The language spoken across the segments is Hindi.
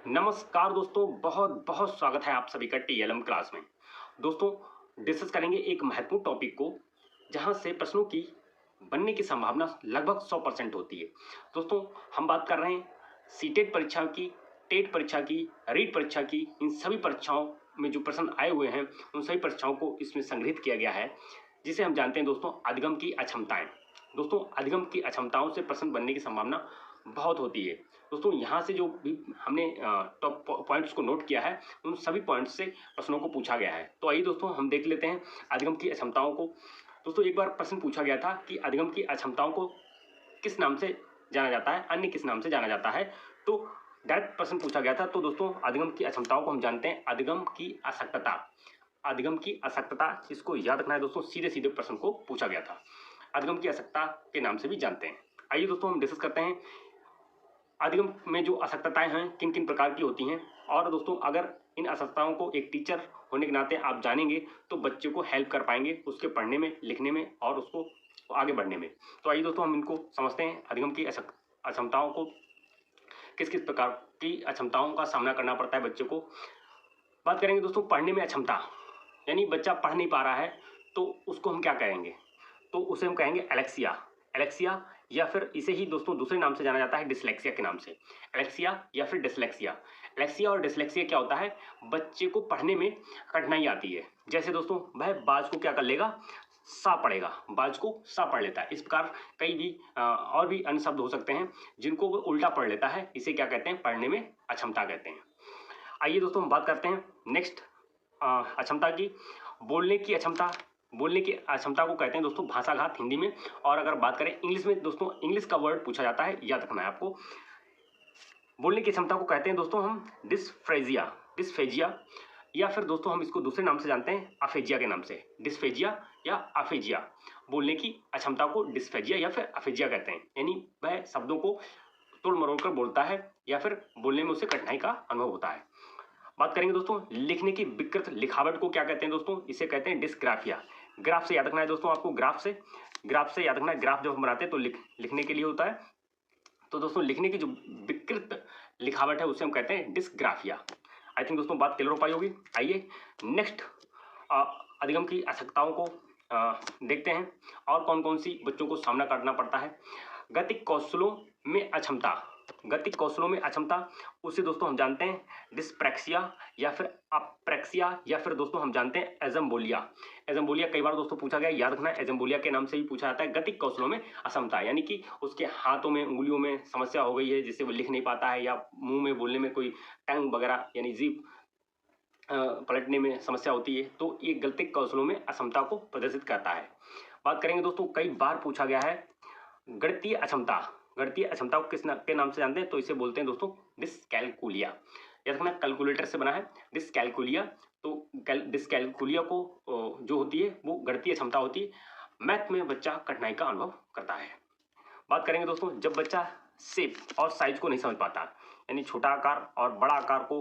नमस्कार दोस्तों, बहुत बहुत स्वागत है आप सभी का टीएलएम क्लास में। दोस्तों, डिस्कस करेंगे एक महत्वपूर्ण टॉपिक को जहां से प्रश्नों की बनने की संभावना लगभग 100% होती है। दोस्तों, हम बात कर रहे हैं सीटेट परीक्षा की, टेट परीक्षा की, रीट परीक्षा की। इन सभी परीक्षाओं में जो प्रश्न आए हुए हैं उन सभी परीक्षाओं को इसमें संग्रहित किया गया है, जिसे हम जानते हैं दोस्तों अधिगम की अक्षमताएं। दोस्तों, अधिगम की अक्षमताओं से प्रश्न बनने की संभावना बहुत होती है। दोस्तों, यहाँ से जो भी हमने टॉप पॉइंट्स को नोट किया है उन सभी पॉइंट्स से प्रश्नों को पूछा गया है। तो आइए दोस्तों हम देख लेते हैं अधिगम की अक्षमताओं को। दोस्तों, एक बार प्रश्न पूछा गया था कि अधिगम की अक्षमताओं को किस नाम से जाना जाता है, अन्य किस नाम से जाना जाता है। तो डायरेक्ट प्रश्न पूछा गया था। तो दोस्तों, अधिगम की अक्षमताओं को हम जानते हैं अधिगम की अशक्तता। अधिगम की अशक्तता, इसको याद रखना है दोस्तों, सीधे सीधे प्रश्न को पूछा गया था। अधिगम की अशक्तता के नाम से भी जानते हैं। आइए दोस्तों हम डिस्कस करते हैं अधिगम में जो अशक्तताएं हैं किन किन प्रकार की होती हैं। और दोस्तों, अगर इन अशक्तताओं को एक टीचर होने के नाते आप जानेंगे तो बच्चे को हेल्प कर पाएंगे उसके पढ़ने में, लिखने में और उसको आगे बढ़ने में। तो आइए दोस्तों हम इनको समझते हैं। अधिगम की अक्षमताओं को किस किस प्रकार की अक्षमताओं का सामना करना पड़ता है बच्चे को। बात करेंगे दोस्तों पढ़ने में अक्षमता, यानी बच्चा पढ़ नहीं पा रहा है तो उसको हम क्या कहेंगे, तो उसे हम कहेंगे एलेक्सिया। एलेक्सिया या फिर इसे ही दोस्तों दूसरे नाम से जाना जाता है डिसलेक्सिया के नाम से। एलेक्सिया या फिर डिसलेक्सिया। एलेक्सिया और डिसलेक्सिया क्या होता है, बच्चे को पढ़ने में कठिनाई आती है। जैसे दोस्तों वह बाज को क्या कर लेगा, सा पढ़ेगा, बाज को सा पढ़ लेता है। इस प्रकार कई भी और भी अन्य शब्द हो सकते हैं जिनको वो उल्टा पढ़ लेता है। इसे क्या कहते हैं, पढ़ने में अक्षमता कहते हैं। आइए दोस्तों हम बात करते हैं नेक्स्ट अक्षमता की, बोलने की अक्षमता। बोलने की अक्षमता को कहते हैं दोस्तों भाषाघात हिंदी में। और अगर बात करें इंग्लिश में, दोस्तों इंग्लिश का वर्ड पूछा जाता है, याद रखना है आपको। बोलने की क्षमता को कहते हैं दोस्तों हम डिस्फ्रेजिया। डिस्फेजिया या फिर दोस्तों हम इसको दूसरे नाम से जानते हैं अफेजिया के नाम से। डिस्फेजिया या अफेजिया। बोलने की अक्षमता को डिस्फेजिया या फिर अफेजिया कहते हैं, यानी वह शब्दों को तोड़ मरोड़ कर बोलता है या फिर बोलने में उसे कठिनाई का अनुभव होता है। बात करेंगे दोस्तों लिखने की विकृत लिखावट को क्या कहते हैं दोस्तों, इसे कहते हैं डिस्ग्राफिया। ग्राफ से याद रखना है दोस्तों आपको, ग्राफ से याद रखना है। ग्राफ जब हम बनाते हैं तो लिखने के लिए होता है। तो दोस्तों लिखने की जो विकृत लिखावट है उसे हम कहते हैं डिस्ग्राफिया। आई थिंक दोस्तों बात क्लियर हो पाई होगी। आइए नेक्स्ट अधिगम की आवश्यकताओं को देखते हैं और कौन कौन सी बच्चों को सामना करना पड़ता है। गतिक कौशलों में अक्षमता। गतिक कौशलों में अक्षमता उसे दोस्तों हम जानते हैं डिस्प्रैक्सिया या फिर अप्रैक्सिया या फिर दोस्तों हम जानते हैं एजम्बोलिया। एजम्बोलिया कई बार दोस्तों पूछा गया, याद रखना है एजम्बोलिया के नाम से भी पूछा जाता है। गतिक कौशलों में अक्षमता यानी कि उसके हाथों में, उंगलियों में समस्या हो गई है जिससे वो लिख नहीं पाता है, या मुंह में बोलने में कोई टंग वगैरह यानी जीभ पलटने में समस्या होती है, तो ये गतिक कौशलों में अक्षमता को प्रदर्शित करता है। बात करेंगे दोस्तों कई बार पूछा गया है गणितीय अक्षमता। गणितीय अक्षमता को के नाम से जानते हैं, तो इसे बोलते हैं दोस्तों डिस्कैलकुलिया। याद रखना कैलकुलेटर से बना है डिस्कैलकुलिया। तो डिस्कैलकुलिया को जो होती है वो गणितीय क्षमता होती है। मैथ में बच्चा कठिनाई का अनुभव करता है। बात करेंगे दोस्तों जब बच्चा शेप और साइज को नहीं समझ पाता, यानी छोटा आकार और बड़ा आकार को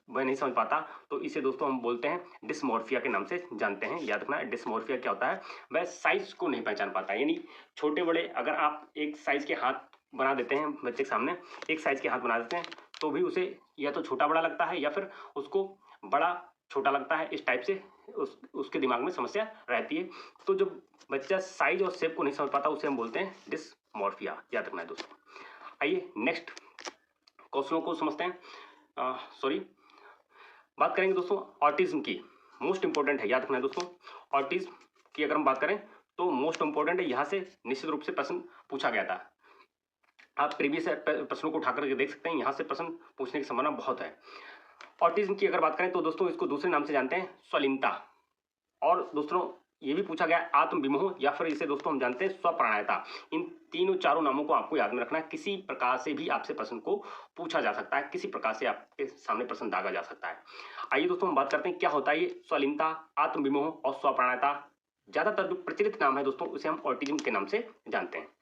वह नहीं समझ पाता, तो इसे दोस्तों हम बोलते हैं डिस्मॉर्फिया के नाम से जानते हैं। याद रखना डिस्मॉर्फिया क्या होता है, वह साइज को नहीं पहचान पाता, यानी छोटे बड़े अगर आप एक साइज के हाथ बना देते हैं बच्चे के सामने, एक साइज के हाथ बना देते हैं तो भी उसे या तो छोटा बड़ा लगता है या फिर उसको बड़ा छोटा लगता है। इस टाइप से उसके दिमाग में समस्या रहती है। तो जब बच्चा साइज और शेप को नहीं समझ पाता उसे हम बोलते हैं डिस्मॉर्फिया। याद रखना है दोस्तों। आइए नेक्स्ट कौशलों को समझते हैं। बात करेंगे दोस्तों ऑटिज्म की। मोस्ट इंपॉर्टेंट है, याद रखना है दोस्तों। ऑटिज्म की अगर हम बात करें तो मोस्ट इंपॉर्टेंट है, यहाँ से निश्चित रूप से प्रश्न पूछा गया था। आप प्रीवियस प्रश्नों को उठाकर के देख सकते हैं, यहाँ से प्रश्न पूछने की संभावना बहुत है। ऑटिज्म की अगर बात करें तो दोस्तों इसको दूसरे नाम से जानते हैं स्वलीनता। और दोस्तों ये भी पूछा गया आत्म विमोह या फिर इसे दोस्तों हम जानते हैं स्वप्राणयता। इन तीनों चारों नामों को आपको याद में रखना है। किसी प्रकार से भी आपसे प्रश्न को पूछा जा सकता है, किसी प्रकार से आपके सामने प्रश्न दागा जा सकता है। आइए दोस्तों हम बात करते हैं क्या होता है ये स्वलीनता, आत्म विमोह और स्वप्राणयता। ज्यादातर जो प्रचलित नाम है दोस्तों उसे हम ऑटिज्म के नाम से जानते हैं।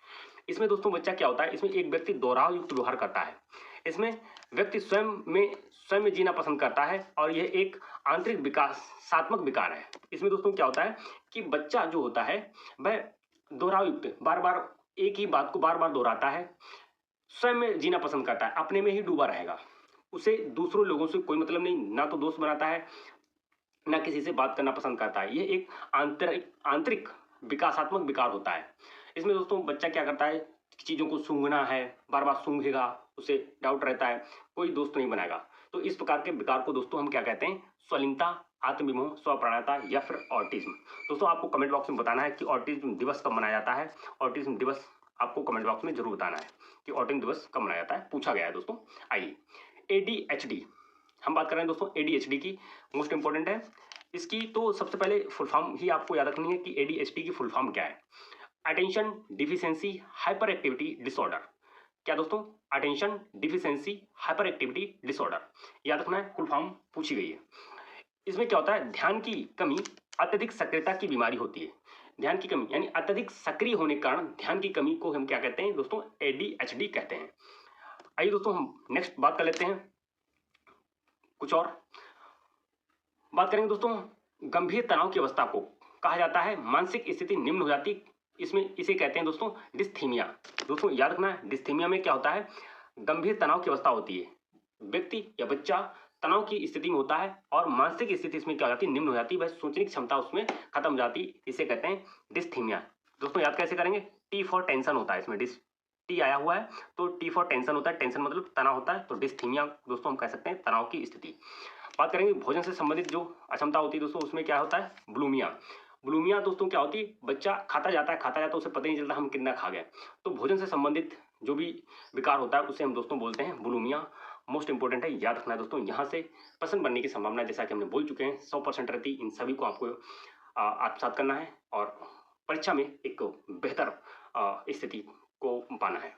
इसमें दोस्तों बच्चा क्या होता है, इसमें एक व्यक्ति दोहराव युक्त व्यवहार करता है। इसमें व्यक्ति स्वयं में जीना पसंद करता है और यह एक आंतरिक विकासात्मक विकार है। इसमें दोस्तों क्या होता है कि बच्चा जो होता है वह दोहराव युक्त बार बार एक ही बात को बार बार दोहराता है, स्वयं में जीना पसंद करता है, अपने में ही डूबा रहेगा। उसे दूसरों लोगों से कोई मतलब नहीं, ना तो दोस्त बनाता है, ना किसी से बात करना पसंद करता है। ये एक आंतरिक आंतरिक विकासात्मक विकार होता है। इसमें दोस्तों बच्चा क्या करता है, चीज़ों को सूंघना है, बार-बार सूंघेगा, उसे डाउट रहता है, कोई दोस्त नहीं बनाएगा। तो इस प्रकार के विकार को दोस्तों हम क्या कहते हैं, स्वलिनता, आत्मविमोह, स्वप्रणयता या फिर ऑटिज्म। दोस्तों आपको कमेंट बॉक्स में बताना है कि ऑटिज्म दिवस कब मनाया जाता है। ऑटिज्म दिवस आपको कमेंट बॉक्स में जरूर बताना है कि ऑटिज्म दिवस कब मनाया जाता है, पूछा गया है दोस्तों। आइए, एडीएचडी हम बात कर रहे हैं दोस्तों, एडीएचडी की मोस्ट इंपॉर्टेंट है। इसकी तो सबसे पहले फुल फॉर्म ही आपको याद रखनी है कि एडीएचडी की फुल फॉर्म क्या है। Attention deficiency hyper activity disorder. क्या दोस्तों, attention deficiency hyper activity disorder याद रखना है, फुल फॉर्म पूछी गई है। इसमें क्या होता है, ध्यान की कमी अत्यधिक सक्रियता की बीमारी होती है। ध्यान की कमी यानी अत्यधिक सक्रिय होने के कारण ध्यान की कमी को हम क्या कहते हैं दोस्तों, एडीएचडी कहते हैं। आइए दोस्तों हम नेक्स्ट बात कर लेते हैं, कुछ और बात करेंगे दोस्तों। गंभीर तनाव की अवस्था को कहा जाता है मानसिक स्थिति निम्न हो जाती, इसमें इसे कहते हैं दोस्तों डिस्थीमिया। दोस्तों याद रखना है, डिस्थीमिया में क्या होता है, गंभीर तनाव की अवस्था होती है, व्यक्ति या बच्चा तनाव की स्थिति में होता है और मानसिक स्थिति इसमें क्या हो जाती है, निम्न हो जाती है, वह सोचने की क्षमता उसमें खत्म हो जाती, इसे कहते हैं डिस्थीमिया। दोस्तों याद कैसे करेंगे, टी फॉर टेंशन होता है, इसमें टी आया हुआ है तो टी फॉर टेंशन होता है, टेंशन मतलब तनाव होता है, तो डिस्थीमिया दोस्तों हम कह सकते हैं तनाव की स्थिति। बात करेंगे भोजन से संबंधित जो अक्षमता होती है दोस्तों, उसमें क्या होता है, बुलिमिया। बुलिमिया दोस्तों क्या होती है, बच्चा खाता जाता है उसे पता नहीं चलता हम कितना खा गए। तो भोजन से संबंधित जो भी विकार होता है उसे हम दोस्तों बोलते हैं बुलिमिया। मोस्ट इंपॉर्टेंट है, याद रखना है दोस्तों। यहाँ से प्रश्न बनने की संभावना जैसा कि हमने बोल चुके हैं 100% रहती, इन सभी को आपको आत्मसात करना है और परीक्षा में एक बेहतर स्थिति को पाना है।